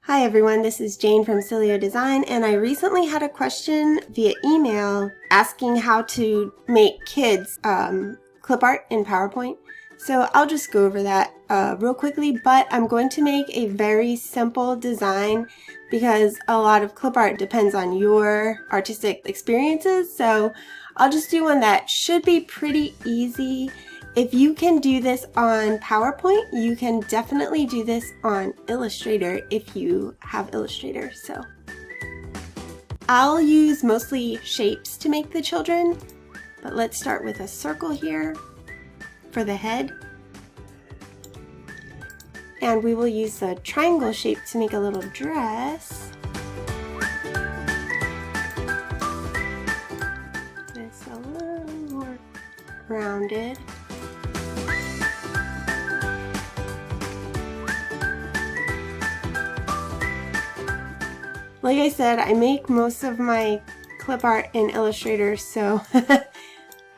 Hi everyone, this is Jane from SillyODesign, and I recently had a question via email asking how to make kids clip art in PowerPoint. So I'll just go over that real quickly, but I'm going to make a very simple design because a lot of clip art depends on your artistic experiences. So I'll just do one that should be pretty easy. If you can do this on PowerPoint, you can definitely do this on Illustrator if you have Illustrator. So I'll use mostly shapes to make the children, but let's start with a circle here for the head. And we will use the triangle shape to make a little dress. This a little more rounded. Like I said, I make most of my clip art in Illustrator, so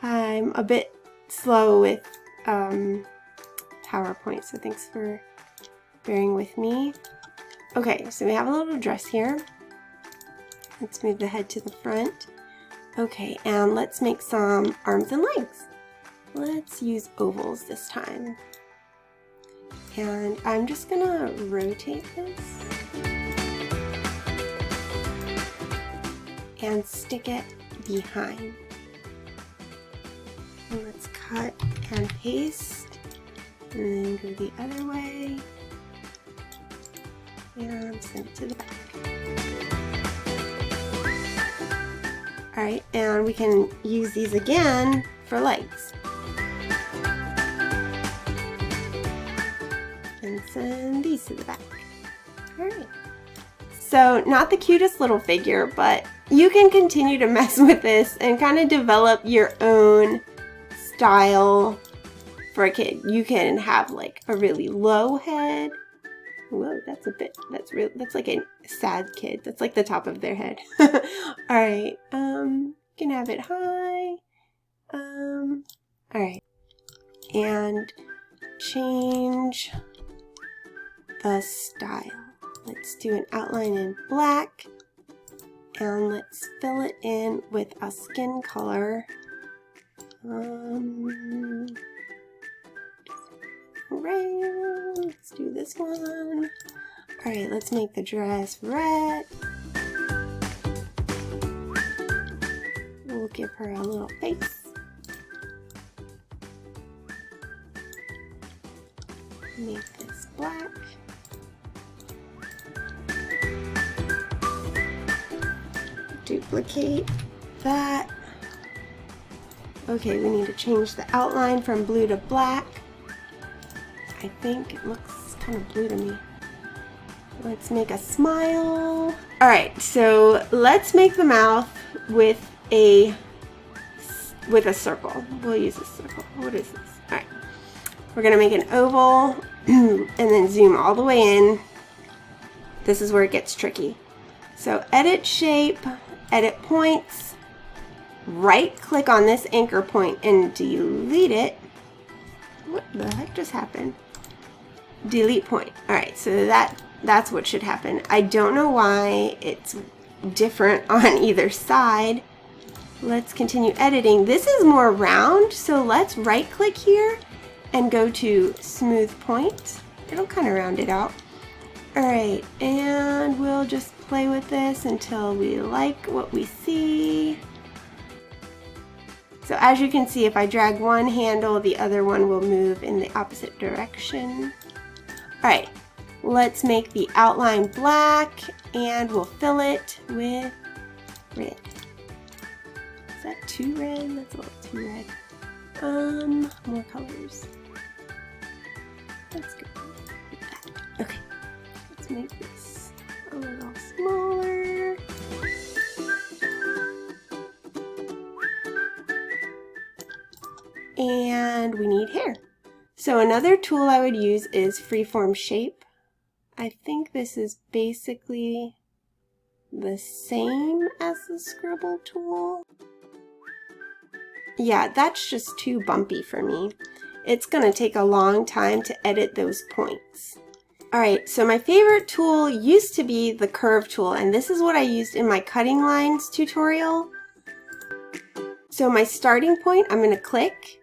I'm a bit slow with PowerPoint, so thanks for bearing with me. Okay, so we have a little dress here. Let's move the head to the front. Okay, and let's make some arms and legs. Let's use ovals this time. And I'm just gonna rotate this and stick it behind. And let's cut and paste, and then go the other way, and send it to the back. Alright, and we can use these again for legs. And send these to the back. Alright. So, not the cutest little figure, but you can continue to mess with this and kind of develop your own style for a kid. You can have like a really low head. Whoa, that's like a sad kid. That's like the top of their head. Alright, you can have it high. Alright. And change the style. Let's do an outline in black, and let's fill it in with a skin color. Red. Let's do this one. Alright, let's make the dress red. We'll give her a little face. Make this black. Duplicate that. Okay, we need to change the outline from blue to black. I think it looks kind of blue to me. Let's make a smile. Alright, so let's make the mouth with a circle. We'll use a circle. What is this? Alright. We're gonna make an oval and then zoom all the way in. This is where it gets tricky. So edit shape, edit points, right click on this anchor point and delete it. What the heck just happened? Delete point. Alright, so that's what should happen. I don't know why it's different on either side. Let's continue editing. This is more round, so let's right click here and go to smooth point. It'll kind of round it out. Alright, and we'll just play with this until we like what we see. So as you can see, if I drag one handle, the other one will move in the opposite direction. Alright, let's make the outline black, and we'll fill it with red. Is that too red? That's a little too red. More colors. Let's go with that. Okay. Let's make this a little smaller. And we need hair. So another tool I would use is freeform shape. I think this is basically the same as the scribble tool. Yeah, that's just too bumpy for me. It's gonna take a long time to edit those points. Alright, so my favorite tool used to be the curve tool, and this is what I used in my cutting lines tutorial. So my starting point, I'm going to click,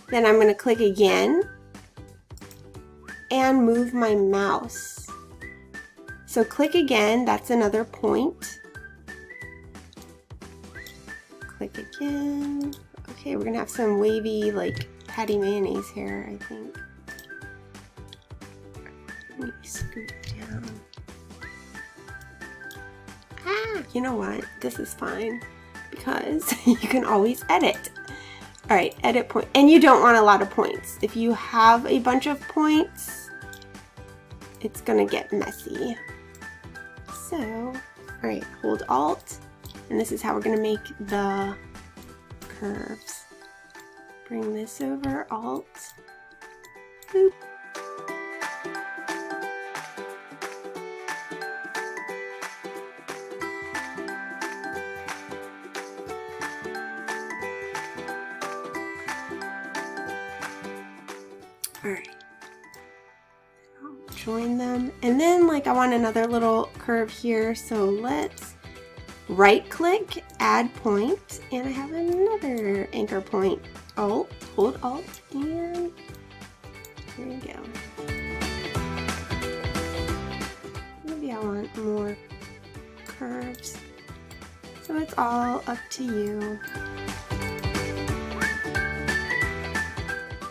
then I'm going to click again, and move my mouse. So click again, that's another point. Click again. Okay, we're going to have some wavy, like, patty mayonnaise here, I think. Let me scoot down. Ah, you know what? This is fine because you can always edit. All right, edit point. And you don't want a lot of points. If you have a bunch of points, it's gonna get messy. So, all right, hold Alt, and this is how we're gonna make the curves. Bring this over, Alt, boop. Alright, I'll join them, and then like I want another little curve here, so let's right click, add point, and I have another anchor point. Alt, hold Alt, and there you go. Maybe I want more curves, so it's all up to you.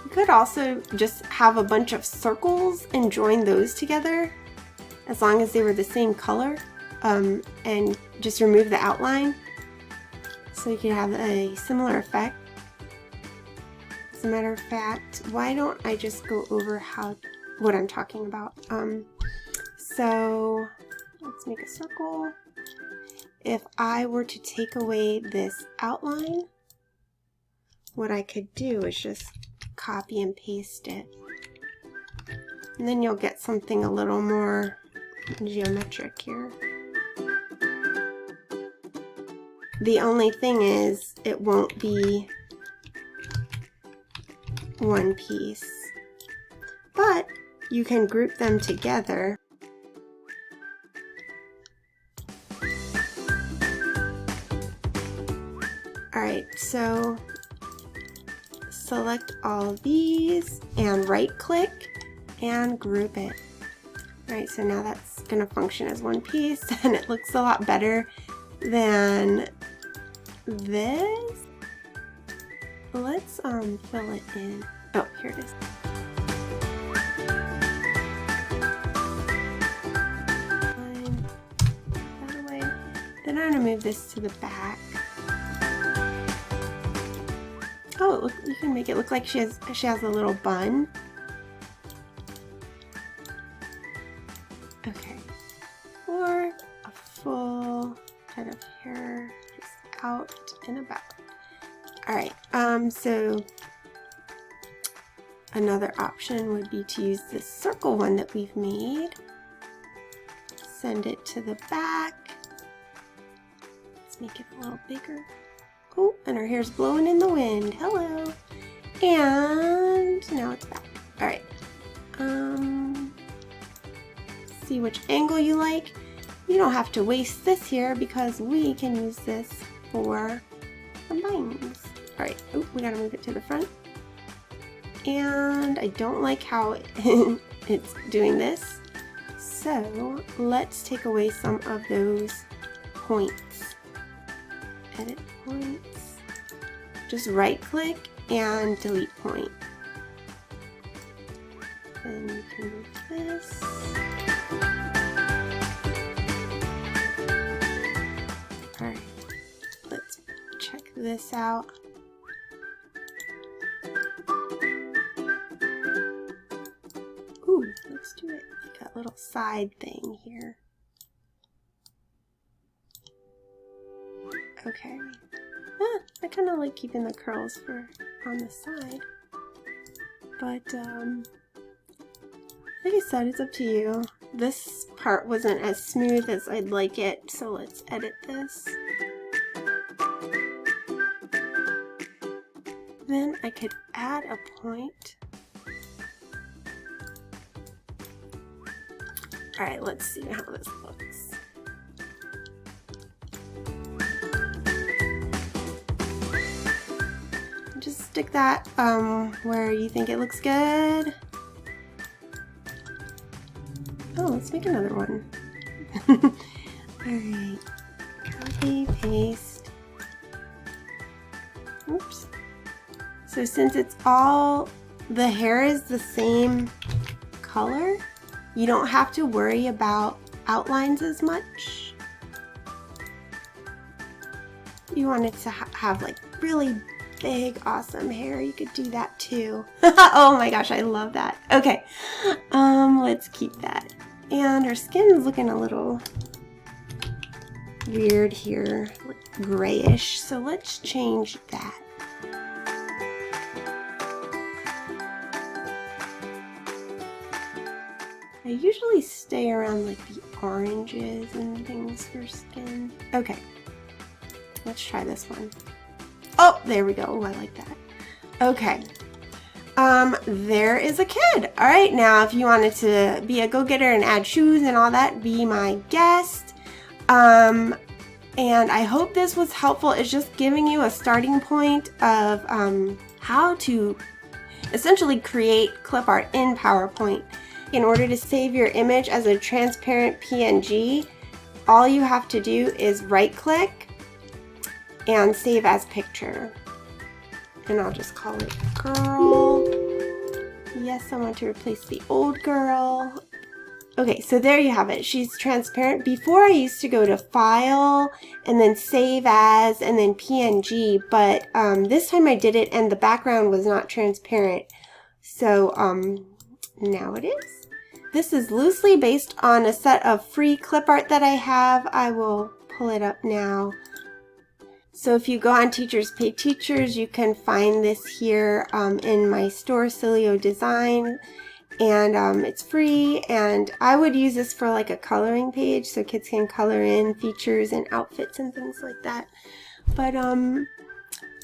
You could also just have a bunch of circles and join those together as long as they were the same color, and just remove the outline so you can have a similar effect. As a matter of fact, why don't I just go over what I'm talking about? So let's make a circle. If I were to take away this outline, what I could do is just copy and paste it, and then you'll get something a little more geometric here. The only thing is it won't be one piece, but you can group them together. Alright, so select all these and right click and group it. Alright, so now that's going to function as one piece, and it looks a lot better than this. Let's fill it in. Oh, here it is. That away. Then I'm going to move this to the back. Oh, look, you can make it look like she has a little bun. Okay. Or a full head of hair just out and about. Alright, so another option would be to use this circle one that we've made. Send it to the back. Let's make it a little bigger. Oh, and her hair's blowing in the wind. Hello. And now it's back. Alright. See which angle you like. You don't have to waste this here because we can use this for combines. Alright, oh, we gotta move it to the front. And I don't like how it's doing this. So let's take away some of those points. Edit points. Just right click and delete point. Then you can move this. Alright, let's check this out. Ooh, let's do it like a little side thing here. Okay. I kind of like keeping the curls on the side. But, like I said, it's up to you. This part wasn't as smooth as I'd like it, so let's edit this. Then I could add a point. All right, let's see how this looks. Just stick that where you think it looks good. Oh, let's make another one. Alright, copy, paste. Oops. So since it's all, the hair is the same color, you don't have to worry about outlines as much. You want it to have like really big, awesome hair, you could do that too. Oh my gosh, I love that. Okay, let's keep that. And her skin is looking a little weird here, like grayish, so let's change that. I usually stay around like the oranges and things for skin. Okay, let's try this one. Oh, there we go. Oh, I like that. Okay. There is a kid. All right, now if you wanted to be a go-getter and add shoes and all that, be my guest. And I hope this was helpful. It's just giving you a starting point of how to essentially create clip art in PowerPoint. In order to save your image as a transparent PNG, all you have to do is right-click and save as picture. And I'll just call it girl. Yes, I want to replace the old girl. Okay, so there you have it. She's transparent. Before I used to go to File and then Save As and then PNG, but this time I did it and the background was not transparent. So now it is. This is loosely based on a set of free clip art that I have. I will pull it up now. So if you go on Teachers Pay Teachers, you can find this here in my store, SillyODesign, and it's free, and I would use this for like a coloring page so kids can color in features and outfits and things like that. But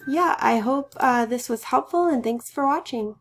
yeah, I hope this was helpful, and thanks for watching.